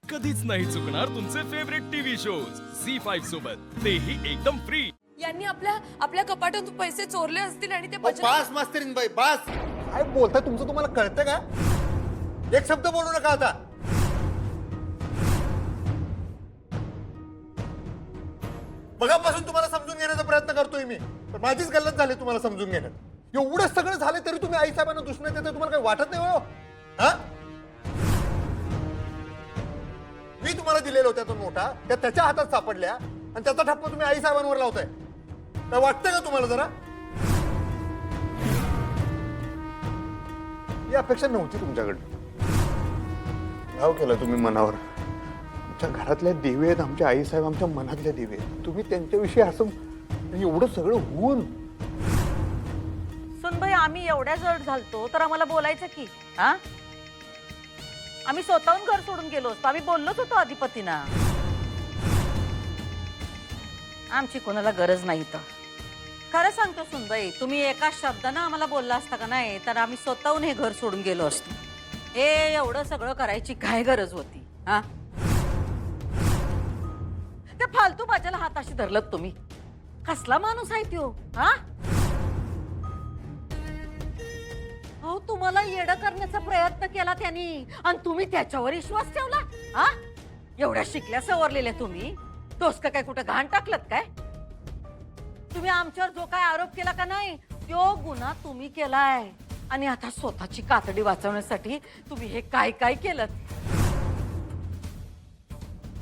कधीच नाही चुकणार तुमचे फेवरेट टीव्ही शोज झी5 सोबत, तेही एकदम फ्री. यांनी आपल्या कपाटातून पैसे चोरले असतील आणि ते बास मास्तरीन बाई बास. काय बोलताय तुमचं तुम्हाला कळतं का? एक शब्द बोलू नका आता. मगापासून तुम्हाला समजून घेण्याचा प्रयत्न करतोय मी, पण माझीच गल्लत झाली तुम्हाला समजून घेण्यात. एवढं सगळं झालं तरी तुम्ही आई साहेबांना दुश्मन देता, तुम्हाला काही वाटत नाही हो? हा? मी तुम्हाला दिलेल्या होत्या तो नोटा, त्या त्याच्या हातात सापडल्या आणि त्याचा ठप्पा तुम्ही आई साहेबांवर लावताय. काय वाटतंय का तुम्हाला जरा? ही अपेक्षा नव्हती तुमच्याकडनं. गाव केलं तुम्ही मनावर. आमच्या घरातल्या दिवे आहेत आमच्या आई साहेब, आमच्या मनातल्या दिवे. तुम्ही त्यांच्याविषयी असं एवढं सगळं होऊन. सुनबाई, आम्ही एवढ्या जड झालतो तर आम्हाला बोलायचं की? हा, आम्ही स्वतःहून घर सोडून गेलो असतो. आम्ही बोललोच होतो अधिपतींना. आमची कोणाला गरज नाही. तर खरं सांगतो सुनबाई, तुम्ही एका शब्दानं आम्हाला बोलला असता का नाही तर आम्ही स्वतःहून हे घर सोडून गेलो असतो. हे एवढं सगळं करायची काय गरज होती? हा, ते फालतू बाजाला हाताशी धरलत तुम्ही. कसला माणूस आहे त्यो? हा, अहो, तुम्हाला येडं करण्याचा प्रयत्न केला त्यांनी आणि तुम्ही त्याच्यावर विश्वास ठेवला. हा, एवढ्या शिकल्या सवरलेल्या तुम्ही तोस काय कुठं घाण टाकलत काय? तुम्ही आमच्यावर जो काय आरोप केला का नाही तो गुन्हा तुम्ही केलाय आणि आता स्वतःची कातडी वाचवण्यासाठी तुम्ही हे काय काय केलं?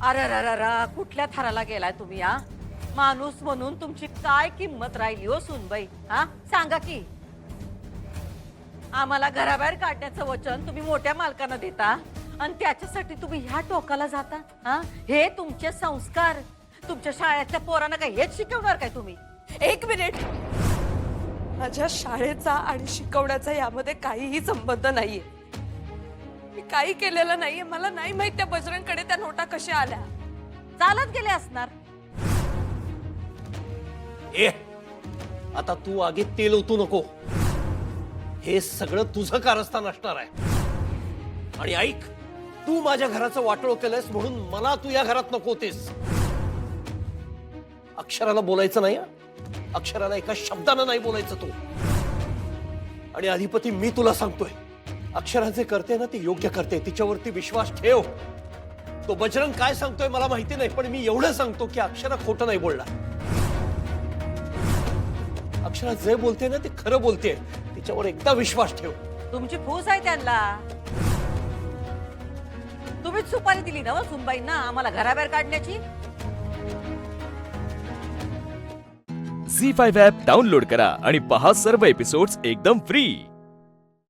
अरे कुठल्या थराला गेलाय तुम्ही? हा, माणूस म्हणून तुमची काय किंमत राहिली हो सुनबाई? हा, सांगा की. आम्हाला घराबाहेर काढण्याचं वचन तुम्ही मोठ्या मालकांना देता आणि त्याच्यासाठी तुम्ही ह्या टोकाला जाता? हा, हे तुमचे संस्कार तुमच्या शाळेतल्या पोरांना काय हेच शिकवणार काय तुम्ही? एक मिनिट. माझ्या शाळेचा आणि शिकवण्याचा यामध्ये काहीही संबंध नाहीये. मी काही केलेलं नाहीये. मला नाही माहित त्या बजरंगकडे त्या नोटा कशा आल्या. चालत गेले असणार. ए, आता तू आगीत तेल ओतू नको. हे सगळं तुझं कारस्थान असणार आहे. आणि ऐक, तू माझ्या घराचं वाटोळ केलंयस म्हणून मला तू या घरात नको होतेस. अक्षराला बोलायचं नाही. अक्षराला एका शब्दानं नाही बोलायचं तू. आणि अधिपती, मी तुला सांगतोय, अक्षराचे करते ना ती योग्य करते. तिच्यावरती विश्वास ठेव. तो बजरंग काय सांगतोय मला माहिती नाही, पण मी एवढं सांगतो की अक्षरा खोटं नाही बोलणार. अक्षरा जे बोलते ना ते खरं बोलते. तिच्यावर एकदा विश्वास ठेव. तुमची फूस आहे त्यांना. तुम्हीच सुपारी दिली ना सुनबाईंना आम्हाला घराबाहेर काढण्याची. झी5 ॲप डाउनलोड करा आणि पहा सर्व एपिसोड्स एकदम फ्री.